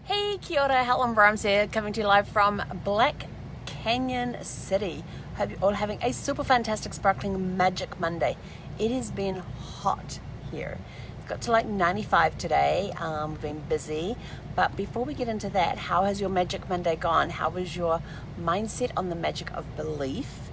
Hey, kia ora, Helen Brahms here, coming to you live from Black Canyon City. Hope you're all having a super fantastic, sparkling Magic Monday. It has been hot here. It's got to like 95 today. We've been busy. But before we get into that, how has your Magic Monday gone? How was your mindset on the magic of belief?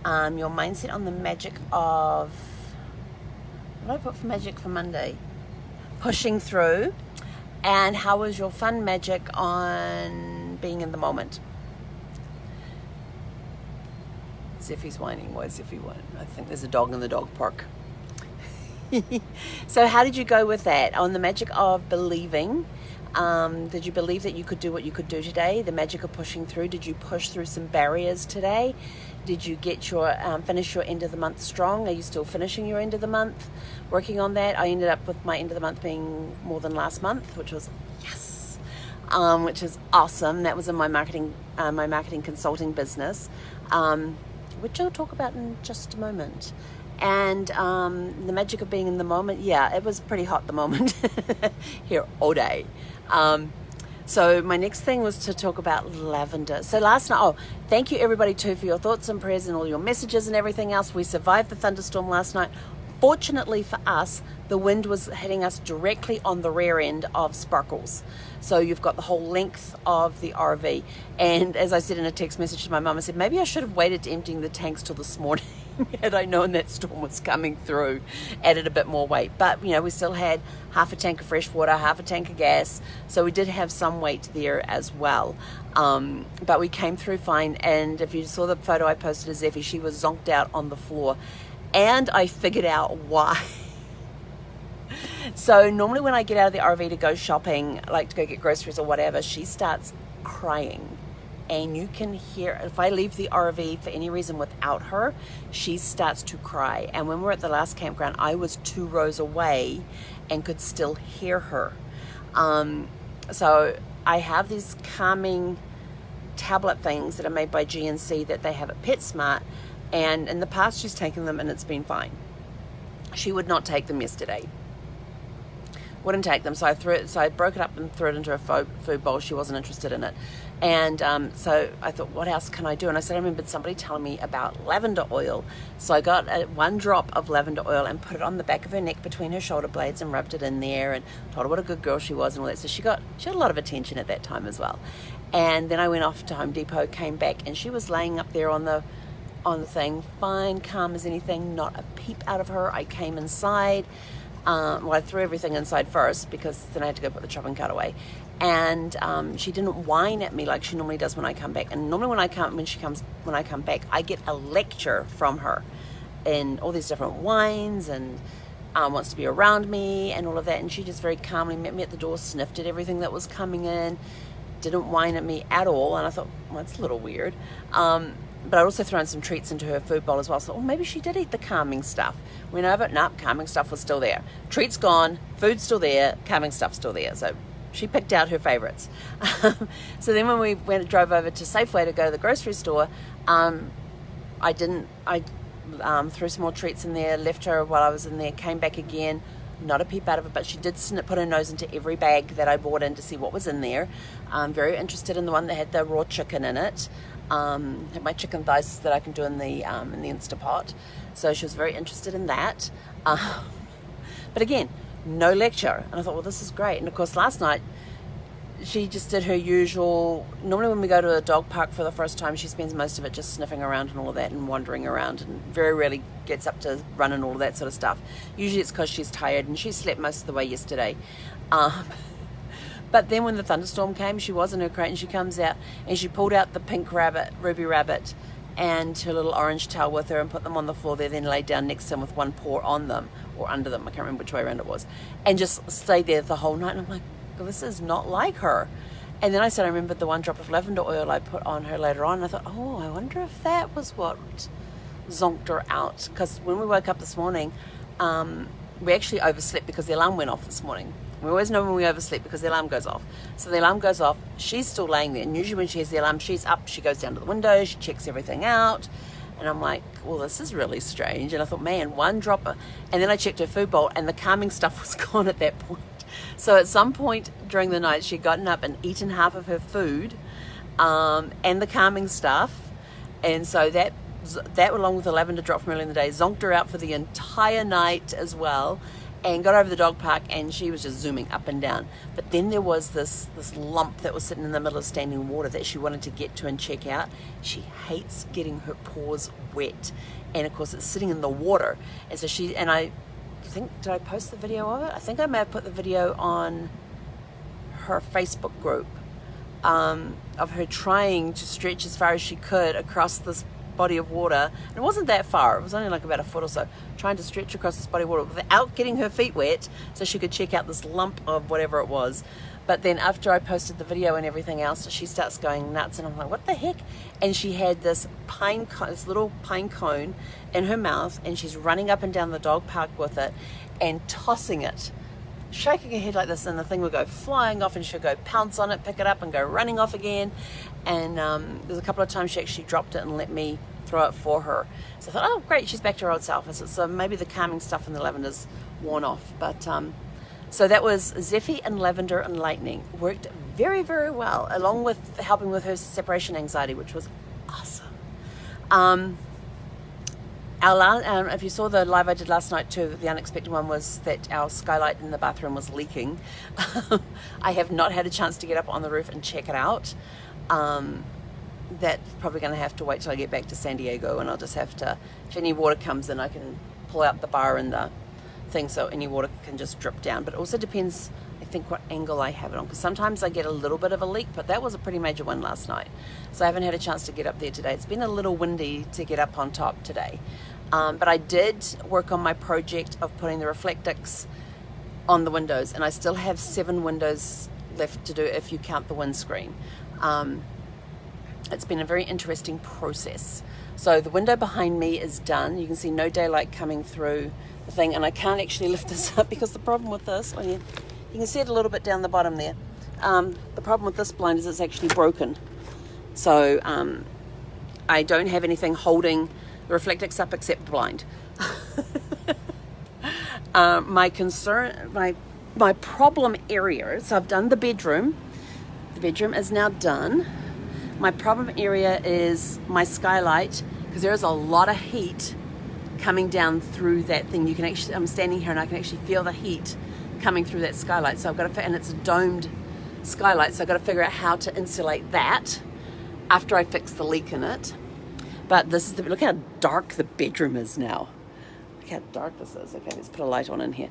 Your mindset on the magic of... What did I put for magic for Monday? Pushing through. And how was your fun magic on being in the moment? Zeffy's whining. Why is Zeffy whining? I think there's a dog in the dog park. So how did you go with that? On the magic of believing, did you believe that you could do what you could do today? The magic of pushing through. Did you push through some barriers today? Did you get your finish your end of the month strong? Are you still finishing your end of the month? Working on that. I ended up with my end of the month being more than last month, which was yes, which is awesome. That was in my marketing consulting business, which I'll talk about in just a moment. And the magic of being in the moment, yeah, it was pretty hot at the moment here all day. So my next thing was to talk about lavender. So last night, thank you everybody too for your thoughts and prayers and all your messages and everything else. We survived the thunderstorm last night. Fortunately for us, the wind was hitting us directly on the rear end of Sparkles. So you've got the whole length of the RV. And as I said in a text message to my mum, I said, maybe I should have waited to emptying the tanks till this morning had I known that storm was coming through, added a bit more weight. But, you know, we still had half a tank of fresh water, half a tank of gas. So we did have some weight there as well. But we came through fine. And if you saw the photo I posted of Zeffy, she was zonked out on the floor. And I figured out why. So normally when I get out of the RV to go shopping, like to go get groceries or whatever, she starts crying. And you can hear, if I leave the RV for any reason without her, she starts to cry. And when we were at the last campground, I was 2 rows away and could still hear her. So I have these calming tablet things that are made by GNC that they have at PetSmart. And in the past, she's taken them and it's been fine. She would not take them yesterday. Wouldn't take them. So I broke it up and threw it into a food bowl. She wasn't interested in it. And so I thought, what else can I do? And I remembered somebody telling me about lavender oil. So I got 1 drop of lavender oil and put it on the back of her neck between her shoulder blades and rubbed it in there and told her what a good girl she was and all that. So she had a lot of attention at that time as well. And then I went off to Home Depot, came back, and she was laying up there on the thing, fine, calm as anything, not a peep out of her. I came inside. I threw everything inside first because then I had to go put the shopping cart away. And she didn't whine at me like she normally does when I come back. And normally when I come back, I get a lecture from her in all these different whines and wants to be around me and all of that. And she just very calmly met me at the door, sniffed at everything that was coming in, didn't whine at me at all. And I thought, well, that's a little weird. But I'd also thrown some treats into her food bowl as well. So, maybe she did eat the calming stuff. Went over, nope, calming stuff was still there. Treats gone, food's still there, calming stuff's still there. So she picked out her favorites. So then when we drove over to Safeway to go to the grocery store, I threw some more treats in there, left her while I was in there, came back again. Not a peep out of it, but she did put her nose into every bag that I bought in to see what was in there. Very interested in the one that had the raw chicken in it. Had my chicken thighs that I can do in the Instapot. So she was very interested in that. But again, no lecture. And I thought, well, this is great. And of course, last night, she just did her usual... Normally when we go to a dog park for the first time, she spends most of it just sniffing around and all of that and wandering around and very rarely gets up to run and all of that sort of stuff. Usually it's because she's tired and she slept most of the way yesterday. But then when the thunderstorm came, she was in her crate and she comes out and she pulled out the pink rabbit, Ruby Rabbit, and her little orange towel with her and put them on the floor there, then laid down next to him with one paw on them or under them. I can't remember which way around it was. And just stayed there the whole night. And I'm like, well, this is not like her. And then I remembered the 1 drop of lavender oil I put on her later on. And I thought, I wonder if that was what zonked her out. Because when we woke up this morning, we actually overslept because the alarm went off this morning. We always know when we oversleep because the alarm goes off. So the alarm goes off, she's still laying there. And usually when she has the alarm, she's up, she goes down to the window, she checks everything out. And I'm like, well, this is really strange. And I thought, man, 1 drop. And then I checked her food bowl and the calming stuff was gone at that point. So at some point during the night, she'd gotten up and eaten half of her food and the calming stuff. And so that along with the lavender drop from earlier in the day zonked her out for the entire night as well, and got over the dog park, and she was just zooming up and down. But then there was this lump that was sitting in the middle of standing water that she wanted to get to and check out. She hates getting her paws wet, and of course it's sitting in the water. And so I think, did I post the video of it? I think I may have put the video on her Facebook group of her trying to stretch as far as she could across this body of water. And it wasn't that far, it was only like about a foot or so, trying to stretch across this body of water without getting her feet wet so she could check out this lump of whatever it was. But then after I posted the video and everything else, she starts going nuts, and I'm like, what the heck? And she had this little pine cone in her mouth, and she's running up and down the dog park with it and tossing it, shaking her head like this, and the thing would go flying off, and she'll go pounce on it, pick it up, and go running off again. And there's a couple of times she actually dropped it and let me throw it for her. So I thought, oh great, she's back to her old self. So maybe the calming stuff in the lavender's worn off. But so that was Zephy and Lavender and Lightning. Worked very, very well, along with helping with her separation anxiety, which was awesome. If you saw the live I did last night too, the unexpected one was that our skylight in the bathroom was leaking. I have not had a chance to get up on the roof and check it out. That's probably going to have to wait till I get back to San Diego, and I'll just have to, if any water comes in, I can pull out the bar and the thing so any water can just drip down. But it also depends, I think, what angle I have it on, because sometimes I get a little bit of a leak, but that was a pretty major one last night. So I haven't had a chance to get up there today. It's been a little windy to get up on top today. But I did work on my project of putting the Reflectix on the windows, and I still have 7 windows left to do if you count the windscreen. It's been a very interesting process. So the window behind me is done. You can see no daylight coming through the thing, and I can't actually lift this up because the problem with this, you can see it a little bit down the bottom there. The problem with this blind is it's actually broken. So I don't have anything holding the Reflectix up except the blind. My concern, my problem area, so I've done the bedroom. The bedroom is now done. My problem area is my skylight, because there is a lot of heat coming down through that thing. You can actually, I'm standing here and I can actually feel the heat coming through that skylight. So I've got to, and it's a domed skylight, so I've got to figure out how to insulate that after I fix the leak in it. But this is look how dark the bedroom is now. Look how dark this is. Okay, let's put a light on in here.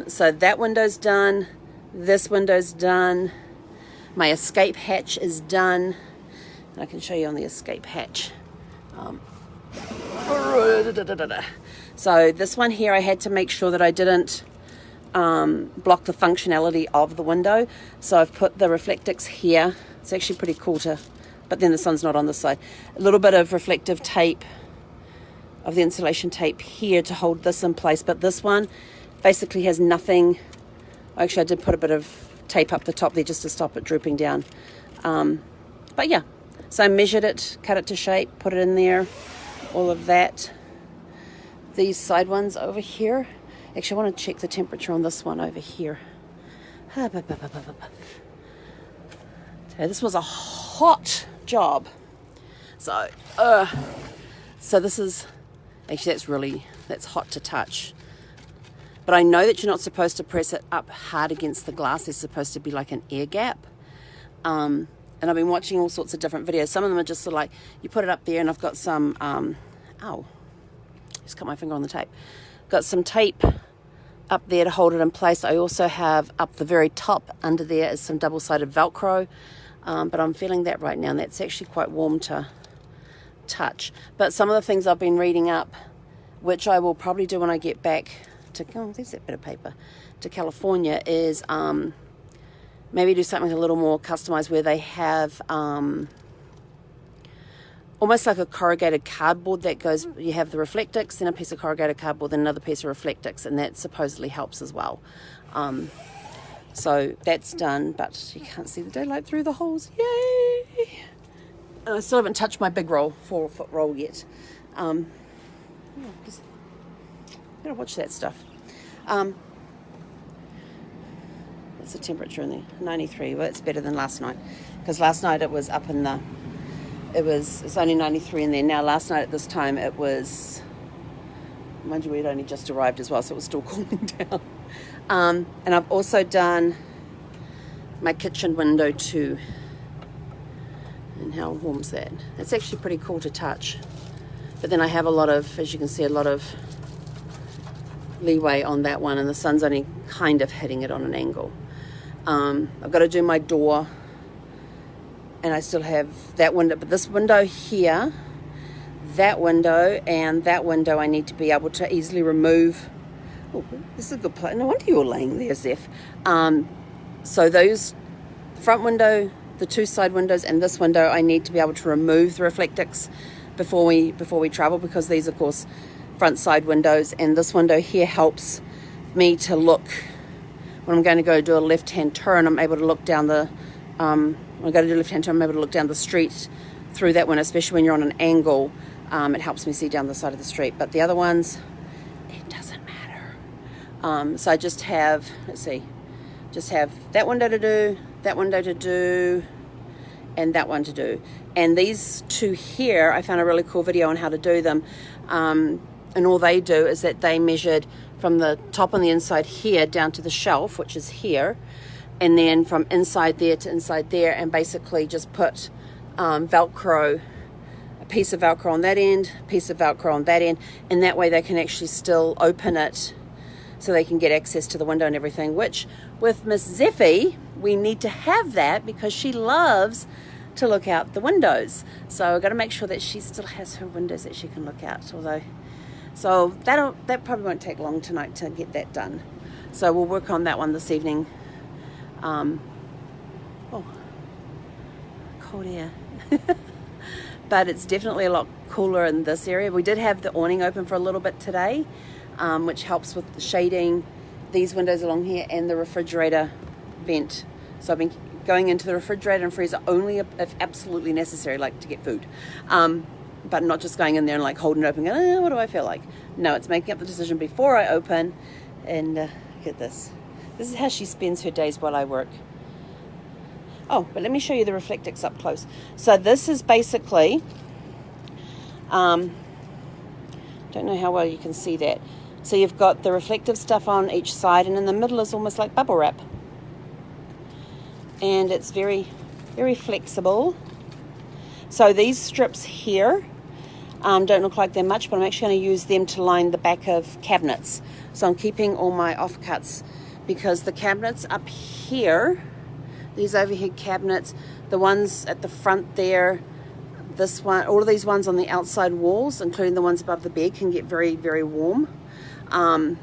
So that window's done. This window's done. My escape hatch is done. I can show you on the escape hatch. So this one here, I had to make sure that I didn't block the functionality of the window. So I've put the Reflectix here. It's actually pretty cool but then the sun's not on this side. A little bit of reflective tape, of the insulation tape here to hold this in place. But this one basically has nothing. Actually, I did put a bit of tape up the top there just to stop it drooping down. But yeah. So I measured it, cut it to shape, put it in there, all of that. These side ones over here. Actually, I want to check the temperature on this one over here. Okay, this was a hot job. So this is, actually that's hot to touch. But I know that you're not supposed to press it up hard against the glass. There's supposed to be like an air gap. And I've been watching all sorts of different videos. Some of them are just sort of like, you put it up there, and I've got some, just cut my finger on the tape. Got some tape up there to hold it in place. I also have up the very top under there is some double-sided Velcro. But I'm feeling that right now, and that's actually quite warm to touch. But some of the things I've been reading up, which I will probably do when I get back to, there's that bit of paper, to California, is maybe do something a little more customized where they have almost like a corrugated cardboard that goes, you have the Reflectix, then a piece of corrugated cardboard, then another piece of Reflectix, and that supposedly helps as well. So that's done, but you can't see the daylight through the holes. Yay! And I still haven't touched my big roll, 4-foot roll yet. Just gotta watch that stuff. What's the temperature in there? 93. Well, it's better than last night, because last night it was up in the, it's only 93 in there. Now last night at this time it was, mind you, we'd only just arrived as well, so it was still cooling down. And I've also done my kitchen window too. And how warm's that? It's actually pretty cool to touch. But then I have a lot of, as you can see, a lot of leeway on that one, and the sun's only kind of hitting it on an angle. I've got to do my door, and I still have that window, but this window here, that window, and that window I need to be able to easily remove. Oh, this is a good place. No wonder you're laying there, Zeph. So those front window, the two side windows, and this window, I need to be able to remove the Reflectix before we travel, because these, of course, front side windows, and this window here helps me to look when I'm going to go do a left-hand turn. I'm able to look down the when I go to do a left-hand turn, I'm able to look down the street through that one, especially when you're on an angle. It helps me see down the side of the street. But the other ones, it doesn't matter. So I just have, let's see, just have that window to do, that window to do, and that one to do. And these two here, I found a really cool video on how to do them. And all they do is that they measured from the top on the inside here down to the shelf, which is here, and then from inside there to inside there, and basically just put Velcro, a piece of Velcro on that end, a piece of Velcro on that end, and that way they can actually still open it so they can get access to the window and everything, which with Miss Zeffie, we need to have that because she loves to look out the windows. So I've got to make sure that she still has her windows that she can look out, although, so that probably won't take long tonight to get that done. So we'll work on that one this evening. Oh, cold air. But it's definitely a lot cooler in this area. We did have the awning open for a little bit today, which helps with the shading, these windows along here, and the refrigerator vent. So I've been going into the refrigerator and freezer only if absolutely necessary, like to get food. But not just going in there and like holding it open and going, what do I feel like? No, it's making up the decision before I open. And get this. This is how she spends her days while I work. Oh, but let me show you the Reflectix up close. So this is basically, don't know how well you can see that. So you've got the reflective stuff on each side, and in the middle is almost like bubble wrap. And it's very, very flexible. So these strips here don't look like they're much, but I'm actually going to use them to line the back of cabinets. So I'm keeping all my offcuts, because the cabinets up here, these overhead cabinets, the ones at the front there, this one, all of these ones on the outside walls, including the ones above the bed, can get very, very warm, can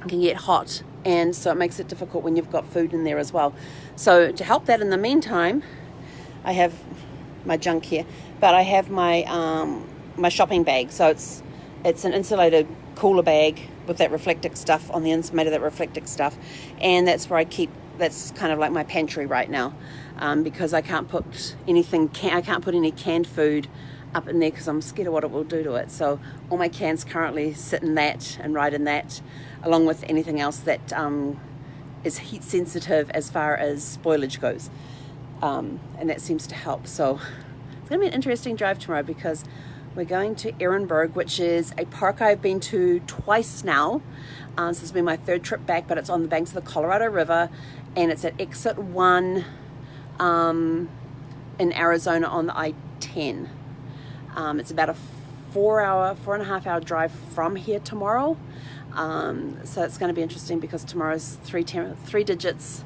get hot, and so it makes it difficult when you've got food in there as well. So to help that, in the meantime, I have my junk here, but I have my my shopping bag. So it's an insulated cooler bag with that Reflectix stuff on the inside, made of that Reflectix stuff, and that's where I keep. That's kind of like my pantry right now, because I can't put anything. I can't put any canned food up in there because I'm scared of what it will do to it. So all my cans currently sit in that and right in that, along with anything else that is heat sensitive as far as spoilage goes, and that seems to help. So it's going to be an interesting drive tomorrow, because we're going to Ehrenberg, which is a park I've been to twice now. This has been my third trip back, but it's on the banks of the Colorado River, and it's at exit 1 in Arizona on the I-10. It's about a 4.5 hour drive from here tomorrow. So it's going to be interesting, because tomorrow's three digits.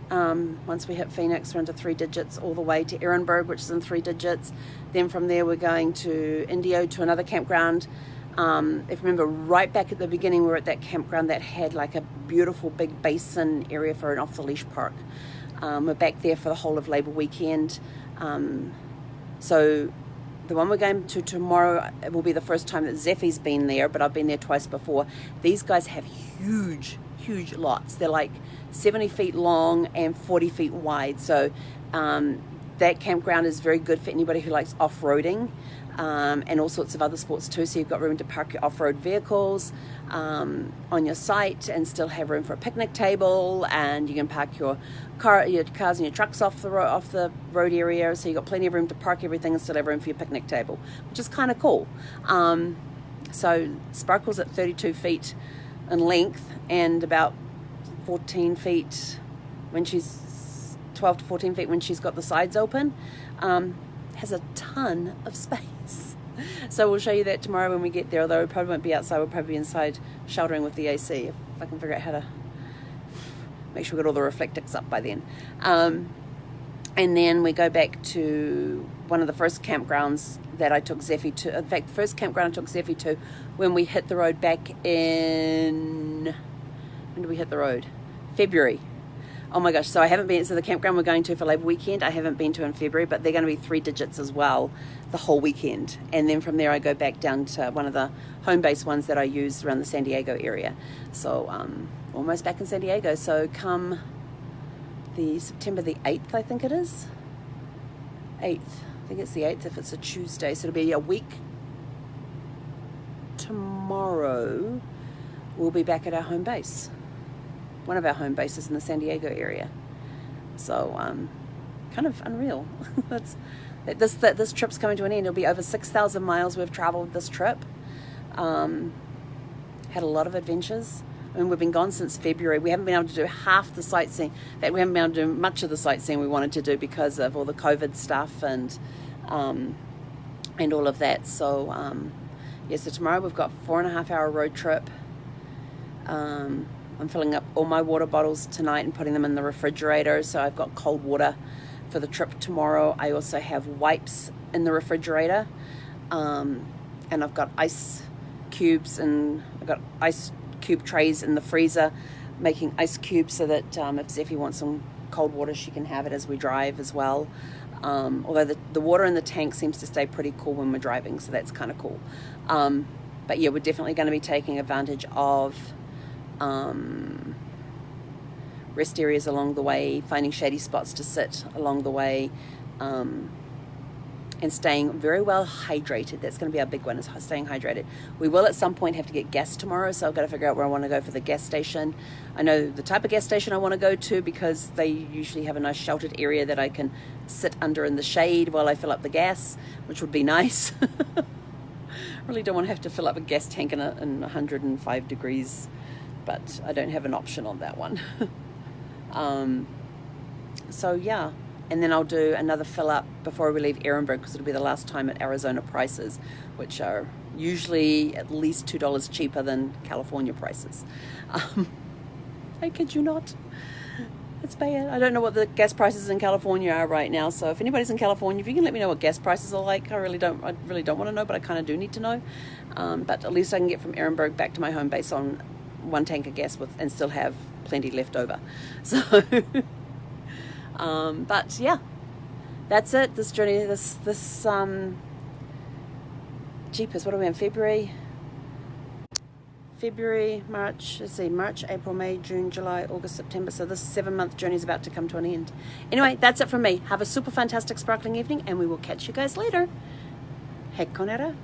Once we hit Phoenix, we're into 3 digits all the way to Ehrenberg, which is in 3 digits. Then from there, we're going to Indio, to another campground. If you remember, right back at the beginning, we were at that campground that had like a beautiful big basin area for an off-the-leash park. We're back there for the whole of Labor Weekend. So the one we're going to tomorrow, it will be the first time that Zeffie's been there, but I've been there twice before. These guys have huge lots. They're like 70 feet long and 40 feet wide. So that campground is very good for anybody who likes off-roading, and all sorts of other sports too. So you've got room to park your off-road vehicles on your site and still have room for a picnic table, and you can park your cars and your trucks off the road area. So you've got plenty of room to park everything and still have room for your picnic table, which is kind of cool. So Sparkle's at 32 feet in length and about 14 feet when she's 12 to 14 feet when she's got the sides open. Has a ton of space. So we'll show you that tomorrow when we get there, although we probably won't be outside. We'll probably be inside sheltering with the AC, if I can figure out how to make sure we got all the Reflectix up by then. And then we go back to one of the first campgrounds that I took Zeffie to. In fact, the first campground I took Zeffie to when we hit the road back in... When did we hit the road? February. Oh my gosh, so I haven't been, so the campground we're going to for Labor Weekend, I haven't been to in February, but they're going to be 3 digits as well the whole weekend. And then from there I go back down to one of the home-based ones that I use around the San Diego area. So almost back in San Diego. So come the September the 8th, I think it is. 8th. I think it's the 8th if it's a Tuesday. So it'll be a week tomorrow. We'll be back at our home base. One of our home bases in the San Diego area. So kind of unreal. This trip's coming to an end. It'll be over 6,000 miles we've traveled this trip. Had a lot of adventures. I mean, we've been gone since February. We haven't been able to do half the sightseeing. In fact, we haven't been able to do much of the sightseeing we wanted to do because of all the COVID stuff and all of that. So yeah, so tomorrow we've got 4.5 hour road trip. I'm filling up all my water bottles tonight and putting them in the refrigerator. So I've got cold water for the trip tomorrow. I also have wipes in the refrigerator. And I've got ice cubes and I've got ice cube trays in the freezer, making ice cubes so that if Zeffie wants some cold water, she can have it as we drive as well. Although the water in the tank seems to stay pretty cool when we're driving, so that's kind of cool. But yeah, we're definitely going to be taking advantage of rest areas along the way, finding shady spots to sit along the way, and staying very well hydrated. That's going to be our big one, is staying hydrated. We will at some point have to get gas tomorrow, so I've got to figure out where I want to go for the gas station. I know the type of gas station I want to go to because they usually have a nice sheltered area that I can sit under in the shade while I fill up the gas, which would be nice. Really don't want to have to fill up a gas tank in 105 degrees, but I don't have an option on that one. So yeah, and then I'll do another fill up before we leave Ehrenberg, because it'll be the last time at Arizona prices, which are usually at least $2 cheaper than California prices. I kid you not. It's bad. I don't know what the gas prices in California are right now, so if anybody's in California, if you can let me know what gas prices are like, I really don't want to know, but I kind of do need to know. But at least I can get from Ehrenberg back to my home base on 1 tank of gas and still have plenty left over. So but yeah, that's it. This journey, this jeepers, what are we in? February, March, let's see, March, April, May, June, July, August, September. So this 7-month journey is about to come to an end. Anyway, that's it from me. Have a super fantastic sparkling evening, and we will catch you guys later. Hej con era.